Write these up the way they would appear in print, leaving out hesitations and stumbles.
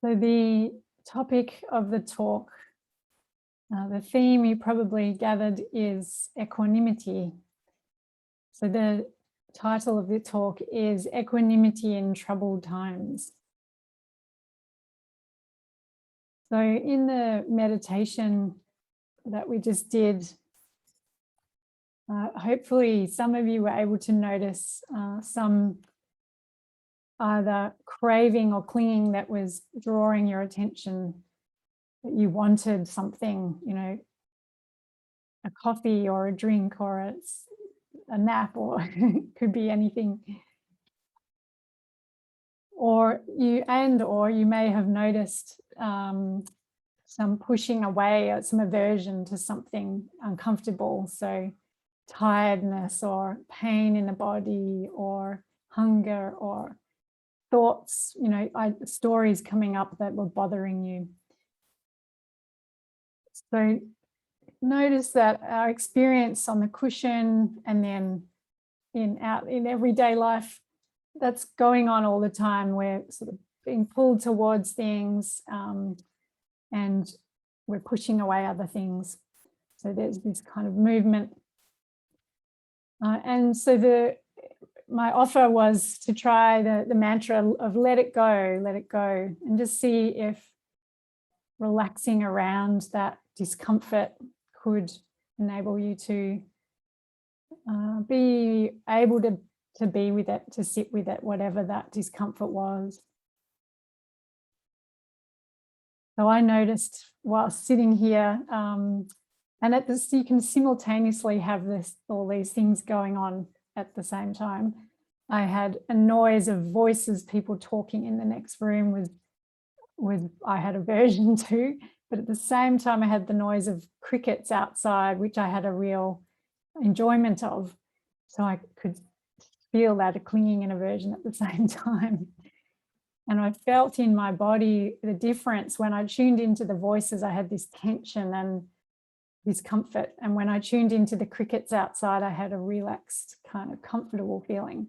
So the topic of the talk, the theme you probably gathered is equanimity. So the title of the talk is Equanimity in Troubled Times. So in the meditation that we just did, hopefully some of you were able to notice some either craving or clinging that was drawing your attention, that you wanted something, you know, a coffee or a drink or a nap, or it could be anything. Or you may have noticed some pushing away or some aversion to something uncomfortable. So tiredness or pain in the body or hunger or thoughts, you know, stories coming up that were bothering you. So notice that our experience on the cushion and then in everyday life, that's going on all the time. We're sort of being pulled towards things and we're pushing away other things. So there's this kind of movement. And so my offer was to try the mantra of let it go, and just see if relaxing around that discomfort could enable you to be able to be with it, to sit with it, whatever that discomfort was. So I noticed while sitting here, and at this, you can simultaneously have all these things going on at the same time. I had a noise of voices, people talking in the next room I had aversion to, but at the same time I had the noise of crickets outside, which I had a real enjoyment of. So I could feel that clinging and aversion at the same time. And I felt in my body the difference. When I tuned into the voices, I had this tension and discomfort. And when I tuned into the crickets outside, I had a relaxed, kind of comfortable feeling.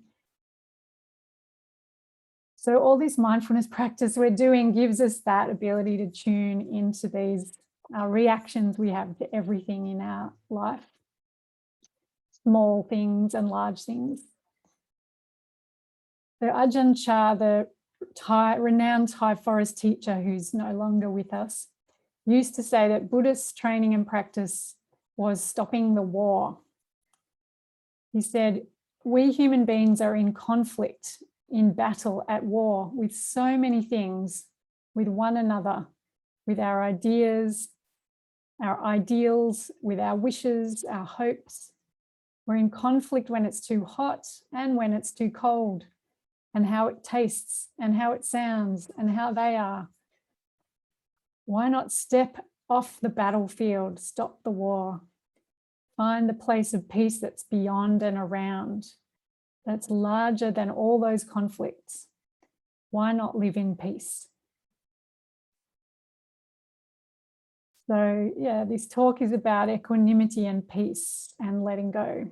So all this mindfulness practice we're doing gives us that ability to tune into these reactions we have to everything in our life, small things and large things. So Ajahn Chah, the renowned Thai forest teacher who's no longer with us, used to say that Buddhist training and practice was stopping the war. He said, we human beings are in conflict, in battle, at war with so many things, with one another, with our ideas, our ideals, with our wishes, our hopes. We're in conflict when it's too hot and when it's too cold, and how it tastes and how it sounds and how they are. Why not step off the battlefield, stop the war, find the place of peace that's beyond and around, that's larger than all those conflicts? Why not live in peace? So yeah, this talk is about equanimity and peace and letting go.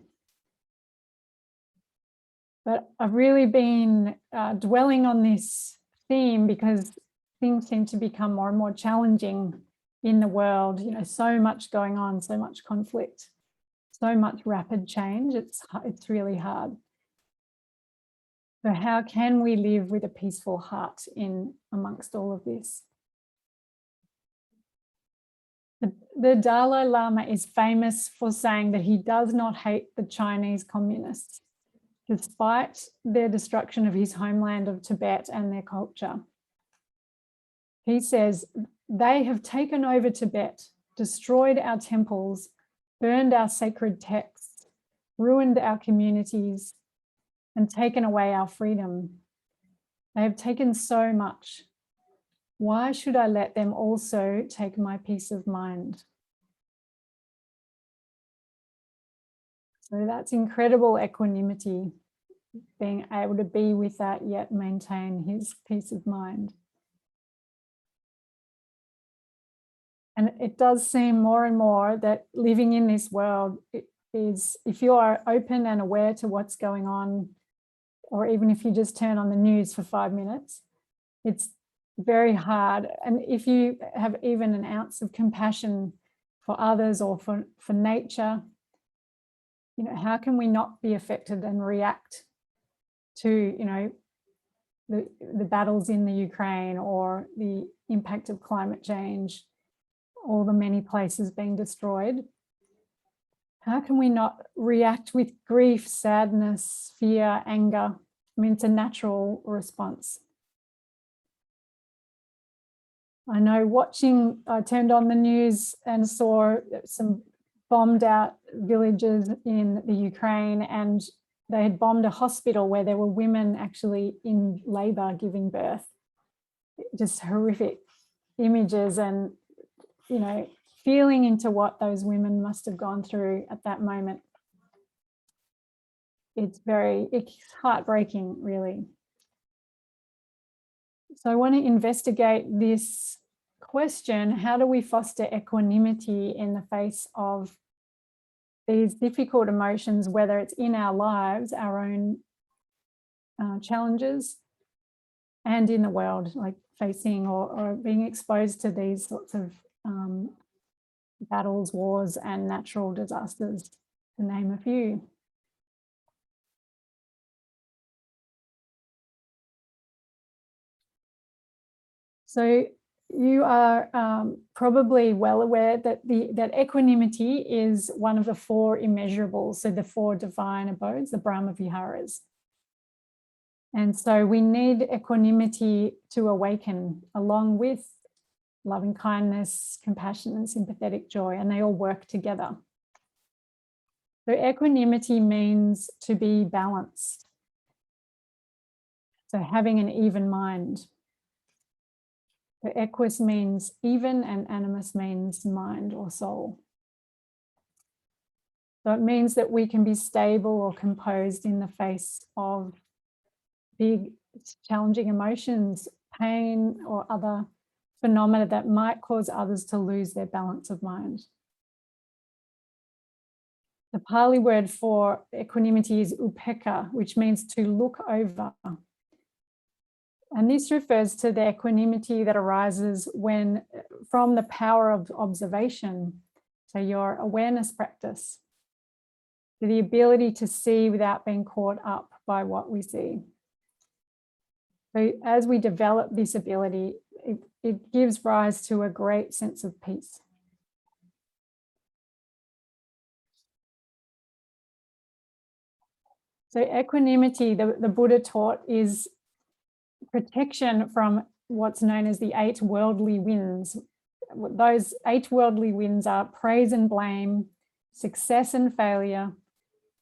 But I've really been dwelling on this theme because things seem to become more and more challenging in the world. You know, so much going on, so much conflict, so much rapid change. It's really hard. So how can we live with a peaceful heart amongst all of this? The Dalai Lama is famous for saying that he does not hate the Chinese communists, despite their destruction of his homeland of Tibet and their culture. He says, they have taken over Tibet, destroyed our temples, burned our sacred texts, ruined our communities, and taken away our freedom. They have taken so much. Why should I let them also take my peace of mind? So that's incredible equanimity, being able to be with that yet maintain his peace of mind. And it does seem more and more that living in this world is, if you are open and aware to what's going on, or even if you just turn on the news for 5 minutes, it's very hard. And if you have even an ounce of compassion for others or for nature, you know, how can we not be affected and react to, you know, the battles in the Ukraine or the impact of climate change, or the many places being destroyed? How can we not react with grief, sadness, fear, anger? I mean, it's a natural response. I know I turned on the news and saw some bombed out villages in the Ukraine, and they had bombed a hospital where there were women actually in labor giving birth. Just horrific images, and, you know, feeling into what those women must have gone through at that moment. It's heartbreaking, really. So I want to investigate this question: how do we foster equanimity in the face of these difficult emotions, whether it's in our lives, our own challenges, and in the world, like facing or being exposed to these sorts of battles, wars, and natural disasters, to name a few. So you are probably well aware that that equanimity is one of the 4 immeasurables, so the 4 divine abodes, the Brahma Viharas. And so we need equanimity to awaken, along with loving kindness, compassion, and sympathetic joy, and they all work together. So equanimity means to be balanced. So having an even mind. So equus means even, and animus means mind or soul. So it means that we can be stable or composed in the face of big, challenging emotions, pain, or other phenomena that might cause others to lose their balance of mind. The Pali word for equanimity is upekkha, which means to look over. And this refers to the equanimity that arises from the power of observation, so your awareness practice, the ability to see without being caught up by what we see. So as we develop this ability, it gives rise to a great sense of peace. So equanimity, the Buddha taught, is protection from what's known as the 8 worldly winds. Those 8 worldly winds are praise and blame, success and failure,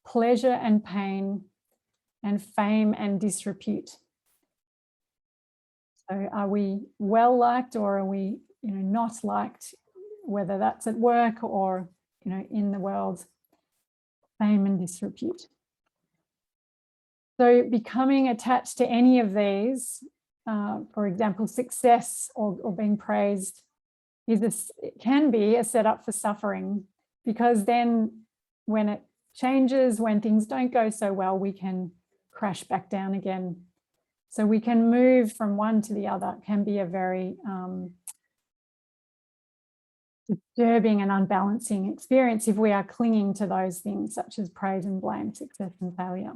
pleasure and pain, and fame and disrepute. So are we well liked, or are we, you know, not liked, whether that's at work or, you know, in the world? Fame and disrepute. So becoming attached to any of these, for example, success or being praised, it can be a setup for suffering, because then when it changes, when things don't go so well, we can crash back down again. So we can move from one to the other. It can be a very disturbing and unbalancing experience if we are clinging to those things, such as praise and blame, success and failure.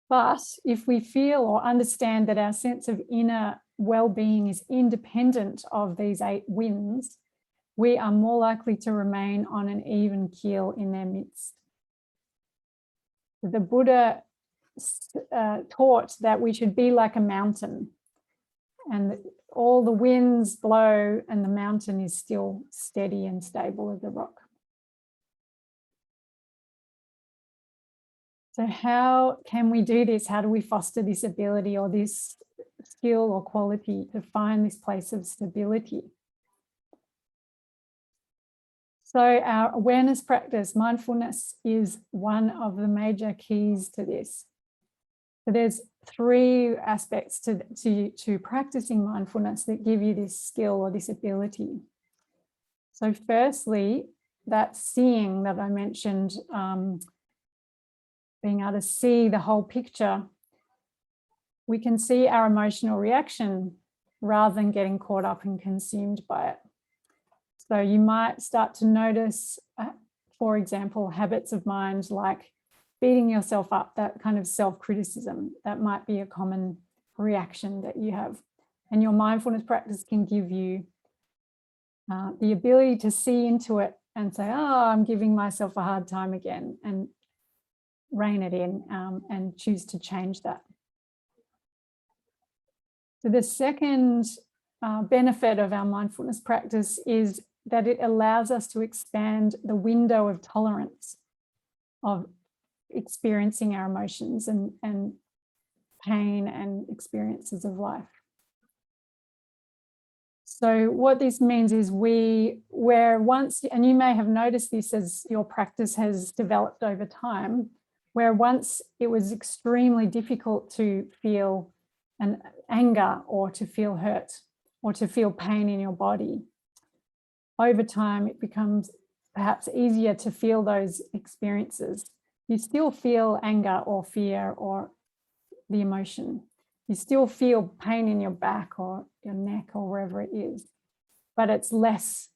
But if we feel or understand that our sense of inner well-being is independent of these 8 winds, we are more likely to remain on an even keel in their midst. The Buddha taught that we should be like a mountain, and all the winds blow and the mountain is still steady and stable as a rock. So how can we do this? How do we foster this ability or this skill or quality to find this place of stability? So our awareness practice, mindfulness, is one of the major keys to this. So there's 3 aspects to practicing mindfulness that give you this skill or this ability. So firstly, that seeing that I mentioned, being able to see the whole picture. we can see our emotional reaction rather than getting caught up and consumed by it. So you might start to notice, for example, habits of mind like beating yourself up, that kind of self-criticism. That might be a common reaction that you have. And your mindfulness practice can give you the ability to see into it and say, oh, I'm giving myself a hard time again, and rein it in and choose to change that. So the second benefit of our mindfulness practice is that it allows us to expand the window of tolerance of experiencing our emotions and pain and experiences of life. So what this means is where once, and you may have noticed this as your practice has developed over time, where once it was extremely difficult to feel an anger or to feel hurt or to feel pain in your body, over time it becomes perhaps easier to feel those experiences. You still feel anger or fear or the emotion. You still feel pain in your back or your neck or wherever it is, but it's less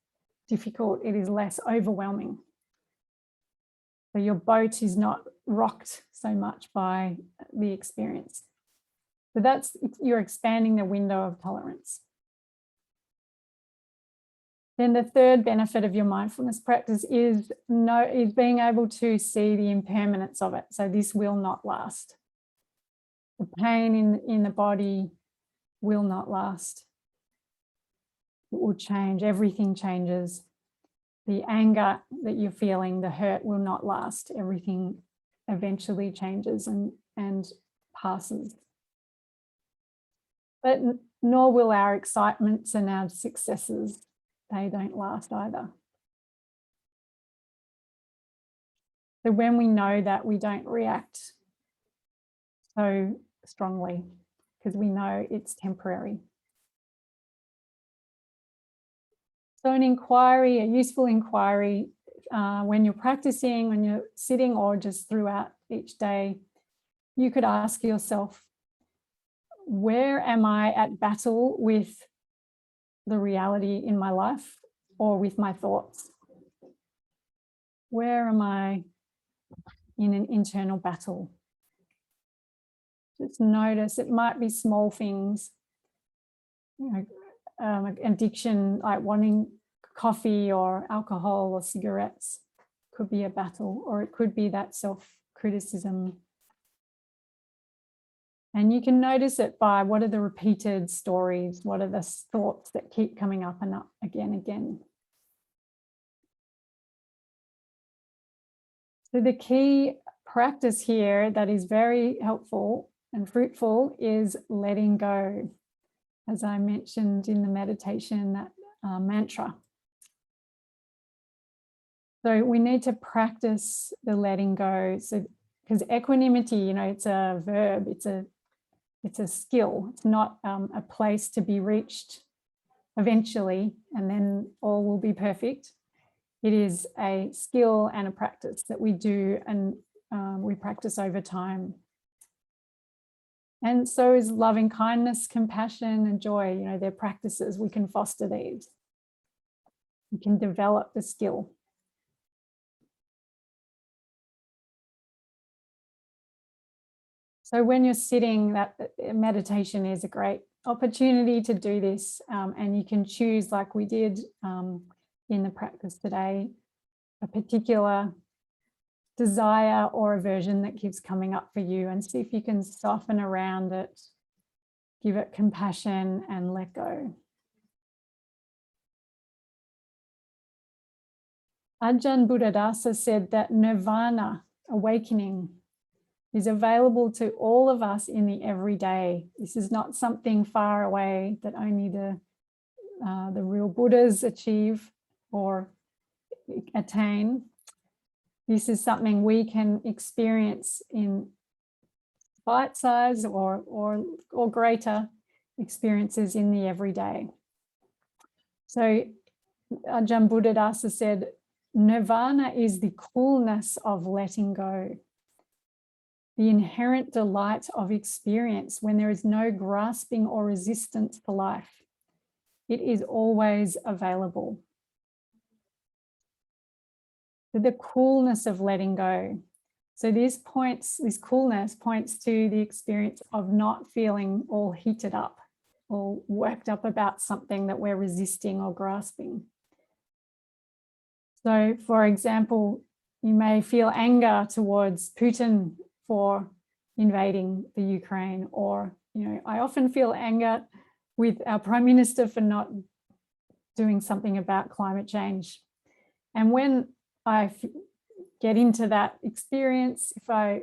difficult. It is less overwhelming. So your boat is not rocked so much by the experience. So you're expanding the window of tolerance. Then the third benefit of your mindfulness practice is being able to see the impermanence of it. So this will not last. The pain in the body will not last. It will change. Everything changes. The anger that you're feeling, the hurt will not last. Everything eventually changes and passes. But nor will our excitements and our successes. They don't last either. So when we know that, we don't react so strongly because we know it's temporary. So an inquiry, a useful inquiry, when you're practicing, when you're sitting, or just throughout each day, you could ask yourself, where am I at battle with the reality in my life or with my thoughts? Where am I in an internal battle? Just notice. It might be small things, addiction, like wanting coffee or alcohol or cigarettes could be a battle, or it could be that self-criticism. And you can notice it by what are the repeated stories, what are the thoughts that keep coming up and up again. So the key practice here that is very helpful and fruitful is letting go, as I mentioned in the meditation, that mantra. So we need to practice the letting go. So because equanimity, it's a verb, it's a skill. It's not a place to be reached eventually and then all will be perfect. It is a skill and a practice that we do, and we practice over time. And so is loving kindness, compassion, and joy. They're practices. We can foster these. We can develop the skill. So when you're sitting, that meditation is a great opportunity to do this, and you can choose, like we did in the practice today, a particular desire or aversion that keeps coming up for you, and see if you can soften around it, give it compassion and let go. Ajahn Buddhadasa said that nirvana, awakening, is available to all of us in the everyday. This is not something far away that only the real Buddhas achieve or attain. This is something we can experience in bite size or greater experiences in the everyday. So Ajahn Buddhadasa said, nirvana is the coolness of letting go. the inherent delight of experience when there is no grasping or resistance to life. It is always available. The coolness of letting go. So this coolness points to the experience of not feeling all heated up or worked up about something that we're resisting or grasping. So, for example, you may feel anger towards Putin for invading the Ukraine, or, I often feel anger with our Prime Minister for not doing something about climate change. And when I get into that experience, if I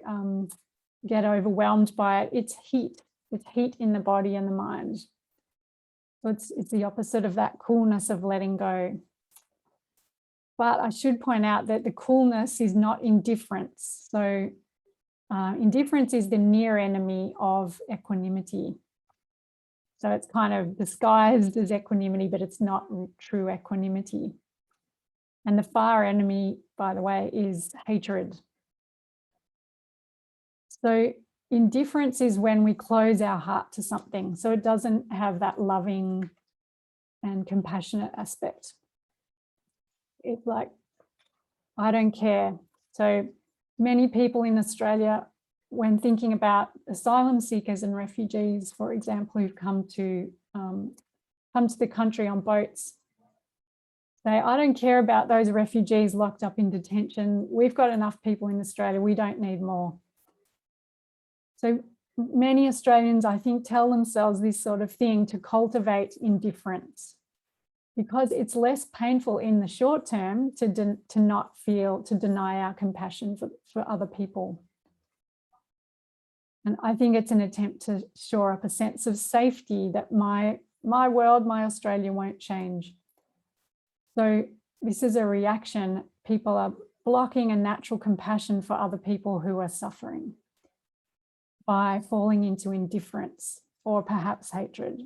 get overwhelmed by it, it's heat in the body and the mind. So it's the opposite of that coolness of letting go. But I should point out that the coolness is not indifference. So indifference is the near enemy of equanimity. So it's kind of disguised as equanimity, but it's not true equanimity. And the far enemy, by the way, is hatred. So indifference is when we close our heart to something. So it doesn't have that loving and compassionate aspect. It's like, I don't care. So many people in Australia, when thinking about asylum seekers and refugees, for example, who've come to the country on boats, say, I don't care about those refugees locked up in detention. We've got enough people in Australia. We don't need more. So many Australians, I think, tell themselves this sort of thing to cultivate indifference, because it's less painful in the short term to deny our compassion for other people. And I think it's an attempt to shore up a sense of safety that my world, my Australia won't change. So this is a reaction. People are blocking a natural compassion for other people who are suffering by falling into indifference or perhaps hatred.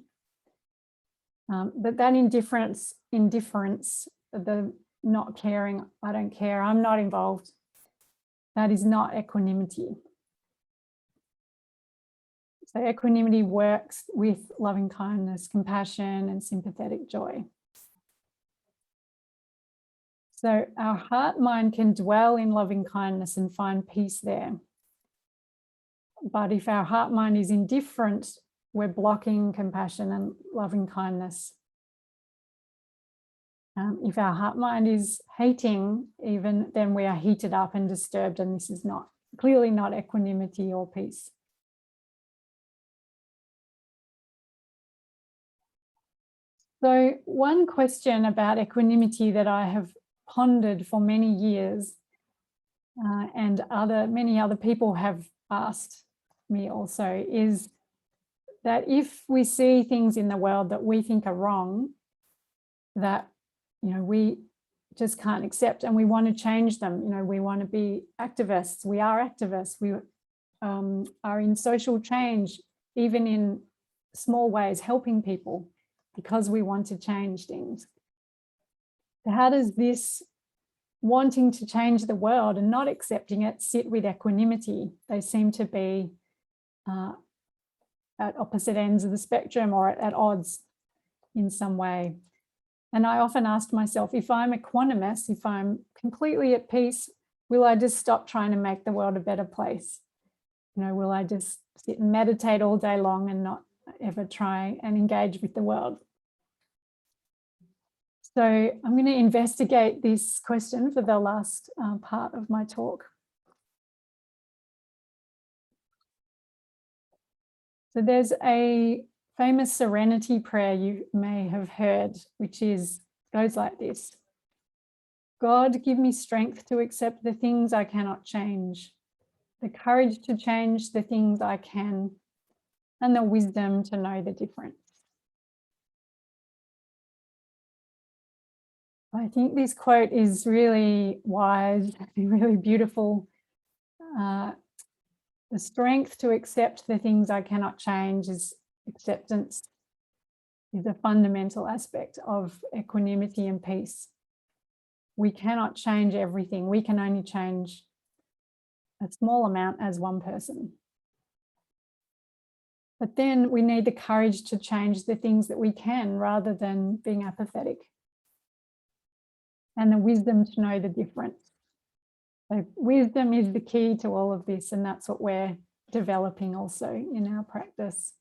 But that indifference, the not caring, I don't care, I'm not involved, that is not equanimity. So equanimity works with loving kindness, compassion, and sympathetic joy. So our heart mind can dwell in loving kindness and find peace there. But if our heart mind is indifferent, we're blocking compassion and loving kindness. If our heart mind is hating, even then we are heated up and disturbed, and this is clearly not equanimity or peace. So one question about equanimity that I have pondered for many years, and many other people have asked me also, is that if we see things in the world that we think are wrong, that we just can't accept, and we want to change them. We want to be activists. We are activists. We are in social change, even in small ways, helping people because we want to change things. How does this wanting to change the world and not accepting it sit with equanimity? They seem to be at opposite ends of the spectrum, or at odds in some way. And I often ask myself, if I'm equanimous, if I'm completely at peace, will I just stop trying to make the world a better place? Will I just sit and meditate all day long and not ever try and engage with the world? So I'm going to investigate this question for the last part of my talk. So there's a famous serenity prayer you may have heard, which goes like this: God, give me strength to accept the things I cannot change, the courage to change the things I can, and the wisdom to know the difference. I think this quote is really wise, really beautiful. The strength to accept the things I cannot change acceptance is a fundamental aspect of equanimity and peace. We cannot change everything. We can only change a small amount as one person. But then we need the courage to change the things that we can rather than being apathetic. And the wisdom to know the difference. So wisdom is the key to all of this, and that's what we're developing also in our practice.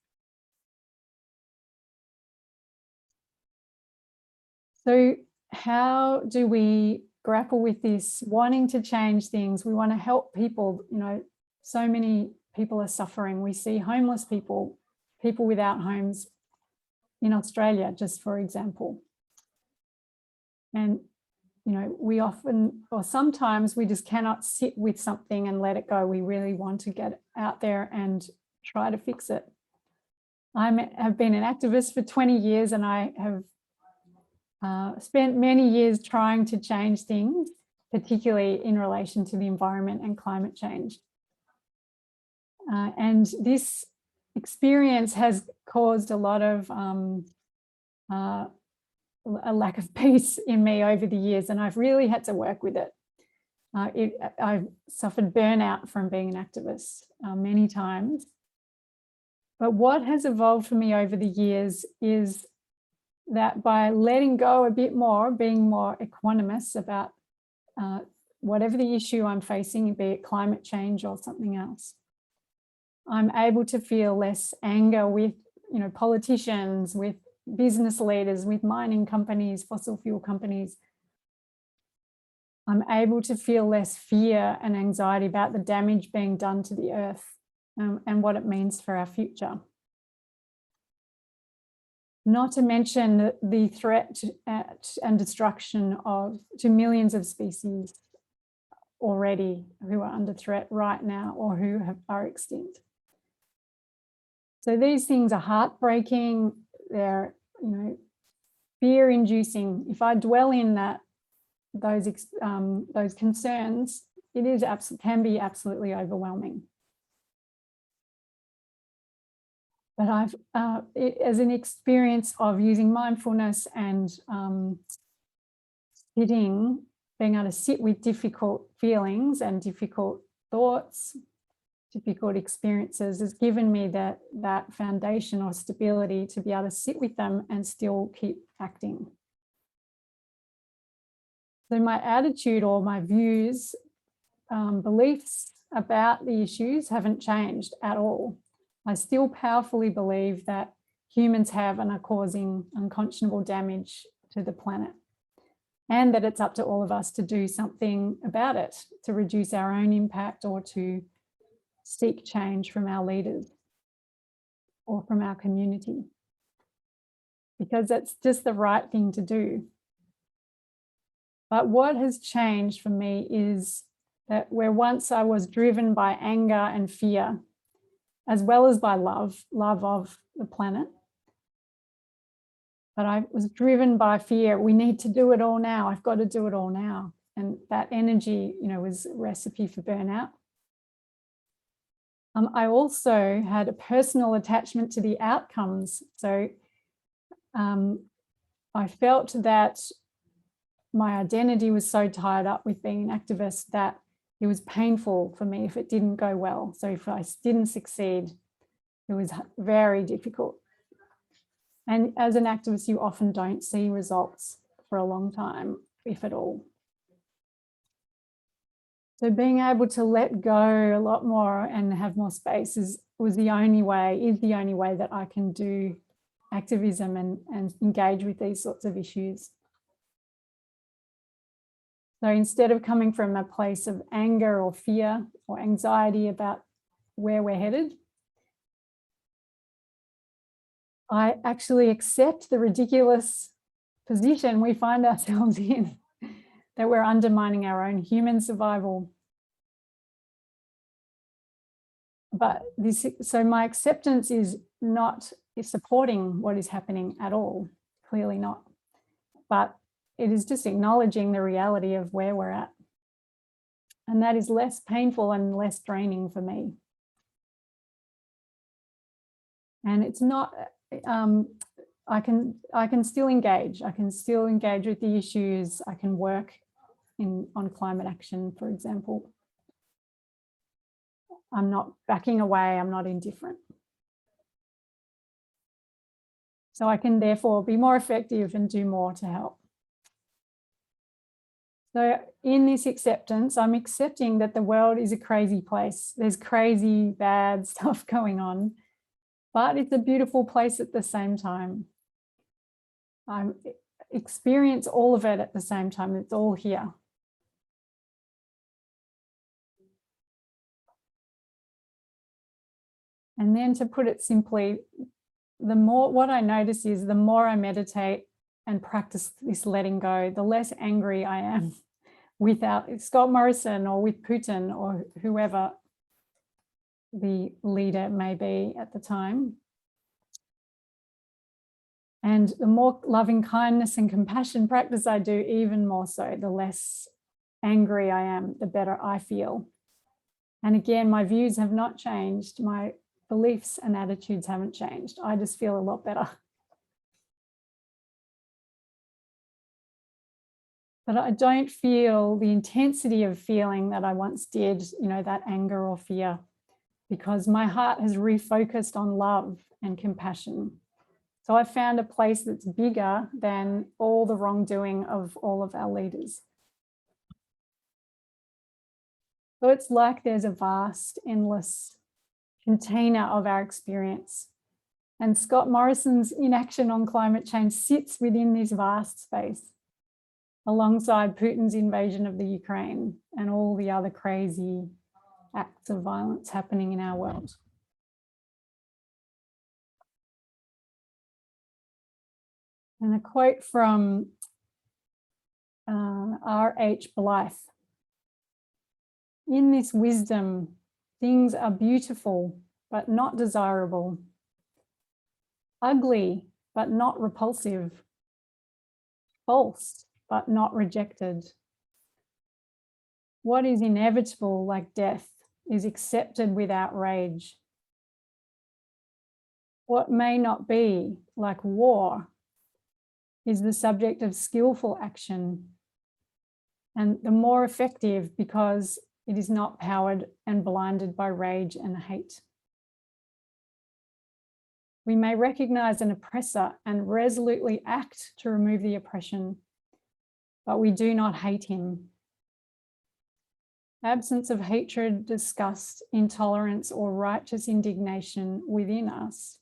So how do we grapple with this, wanting to change things? We want to help people. You know, so many people are suffering. We see homeless people, people without homes in Australia, just for example. And, you know, we often, or sometimes we just cannot sit with something and let it go. We really want to get out there and try to fix it. I have been an activist for 20 years, and I have spent many years trying to change things, particularly in relation to the environment and climate change. And this experience has caused a lot of a lack of peace in me over the years, and I've really had to work with it. I've suffered burnout from being an activist many times. But what has evolved for me over the years is that by letting go a bit more, being more equanimous about whatever the issue I'm facing, be it climate change or something else, I'm able to feel less anger with, you know, politicians, with business leaders, with mining companies, fossil fuel companies. I'm able to feel less fear and anxiety about the damage being done to the earth and what it means for our future. Not to mention the threat and destruction to millions of species already who are under threat right now or who are extinct. So these things are heartbreaking. They're, you know, fear-inducing. If I dwell in those concerns, can be absolutely overwhelming. But I've, as an experience of using mindfulness and being able to sit with difficult feelings and difficult thoughts, difficult experiences, has given me that foundation or stability to be able to sit with them and still keep acting. So my attitude or my views, beliefs about the issues haven't changed at all. I still powerfully believe that humans have and are causing unconscionable damage to the planet, and that it's up to all of us to do something about it, to reduce our own impact or to seek change from our leaders or from our community, because that's just the right thing to do. But what has changed for me is that where once I was driven by anger and fear, as well as by love of the planet, but I was driven by fear. We need to do it all now. I've got to do it all now. And that energy, you know, was a recipe for burnout. I also had a personal attachment to the outcomes. So I felt that my identity was so tied up with being an activist that it was painful for me if it didn't go well. So if I didn't succeed, it was very difficult. And as an activist, you often don't see results for a long time, if at all. So being able to let go a lot more and have more space is the only way that I can do activism and engage with these sorts of issues. So instead of coming from a place of anger or fear or anxiety about where we're headed, I actually accept the ridiculous position we find ourselves in, that we're undermining our own human survival. But so my acceptance is not supporting what is happening at all, clearly not. But it is just acknowledging the reality of where we're at. And that is less painful and less draining for me. And it's not, I can still engage. I can still engage with the issues. I can work on climate action, for example. I'm not backing away, I'm not indifferent. So I can therefore be more effective and do more to help. So in this acceptance, I'm accepting that the world is a crazy place. There's crazy, bad stuff going on, but it's a beautiful place at the same time. I experience all of it at the same time. It's all here. And then to put it simply, what I notice is the more I meditate and practice this letting go, the less angry I am without Scott Morrison or with Putin or whoever the leader may be at the time. And the more loving kindness and compassion practice I do, even more so, the less angry I am, the better I feel. And again, my views have not changed. My beliefs and attitudes haven't changed. I just feel a lot better. But I don't feel the intensity of feeling that I once did, that anger or fear, because my heart has refocused on love and compassion. So I found a place that's bigger than all the wrongdoing of all of our leaders. So it's like there's a vast, endless container of our experience. And Scott Morrison's inaction on climate change sits within this vast space, alongside Putin's invasion of the Ukraine and all the other crazy acts of violence happening in our world. And a quote from R.H. Blythe. In this wisdom, things are beautiful, but not desirable. Ugly, but not repulsive. False, but not rejected. What is inevitable, like death, is accepted without rage. What may not be, like war, is the subject of skillful action, and the more effective because it is not powered and blinded by rage and hate. We may recognize an oppressor and resolutely act to remove the oppression, but we do not hate him. Absence of hatred, disgust, intolerance, or righteous indignation within us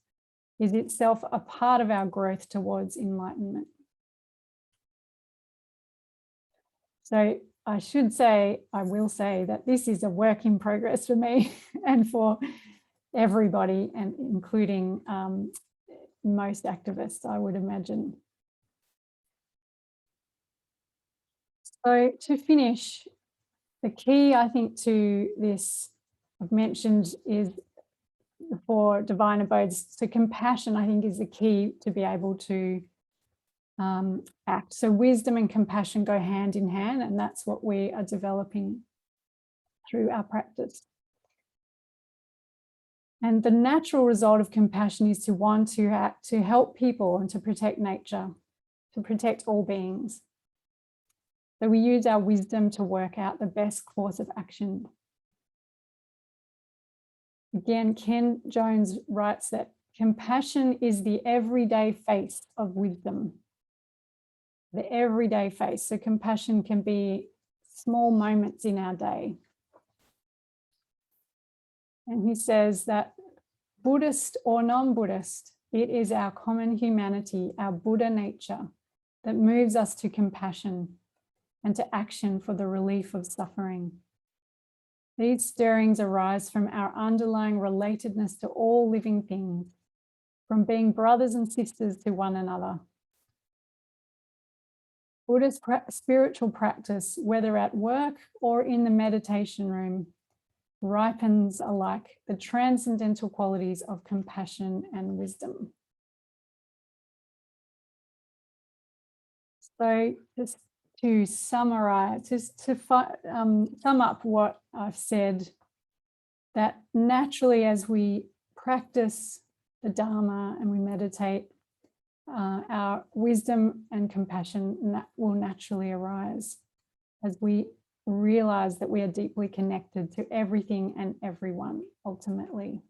is itself a part of our growth towards enlightenment. So I will say that this is a work in progress for me and for everybody, and including most activists, I would imagine. So to finish, the key, I think, to this I've mentioned is for divine abodes. So compassion, I think, is the key to be able to act. So wisdom and compassion go hand in hand, and that's what we are developing through our practice. And the natural result of compassion is to want to act to help people and to protect nature, to protect all beings. So we use our wisdom to work out the best course of action. Again, Ken Jones writes that compassion is the everyday face of wisdom. The everyday face. So compassion can be small moments in our day. And he says that Buddhist or non-Buddhist, it is our common humanity, our Buddha nature, that moves us to compassion and to action for the relief of suffering. These stirrings arise from our underlying relatedness to all living things, from being brothers and sisters to one another. Buddhist spiritual practice, whether at work or in the meditation room, ripens alike the transcendental qualities of compassion and wisdom. So just to summarize, sum up what I've said, that naturally as we practice the Dharma and we meditate, our wisdom and compassion will naturally arise as we realize that we are deeply connected to everything and everyone ultimately.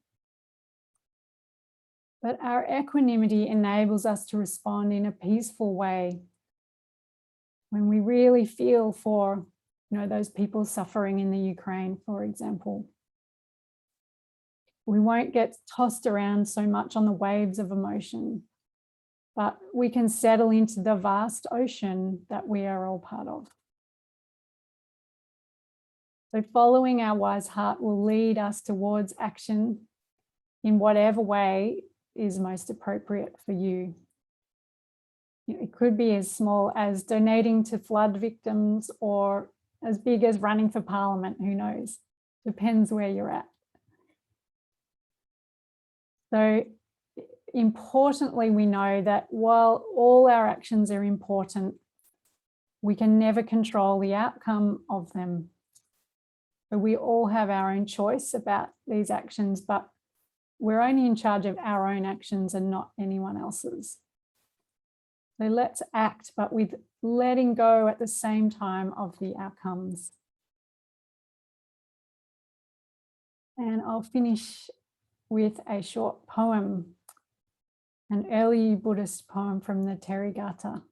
But our equanimity enables us to respond in a peaceful way when we really feel for, those people suffering in the Ukraine, for example. We won't get tossed around so much on the waves of emotion, but we can settle into the vast ocean that we are all part of. So following our wise heart will lead us towards action in whatever way is most appropriate for you. It could be as small as donating to flood victims or as big as running for parliament, who knows? Depends where you're at. So importantly, we know that while all our actions are important, we can never control the outcome of them. So we all have our own choice about these actions, but we're only in charge of our own actions and not anyone else's. So let's act, but with letting go at the same time of the outcomes. And I'll finish with a short poem, an early Buddhist poem from the Therigatha.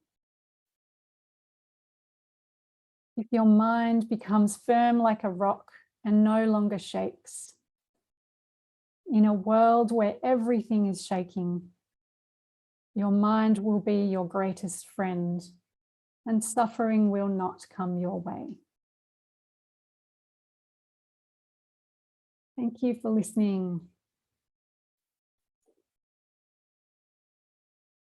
If your mind becomes firm like a rock and no longer shakes, in a world where everything is shaking, your mind will be your greatest friend and suffering will not come your way. Thank you for listening.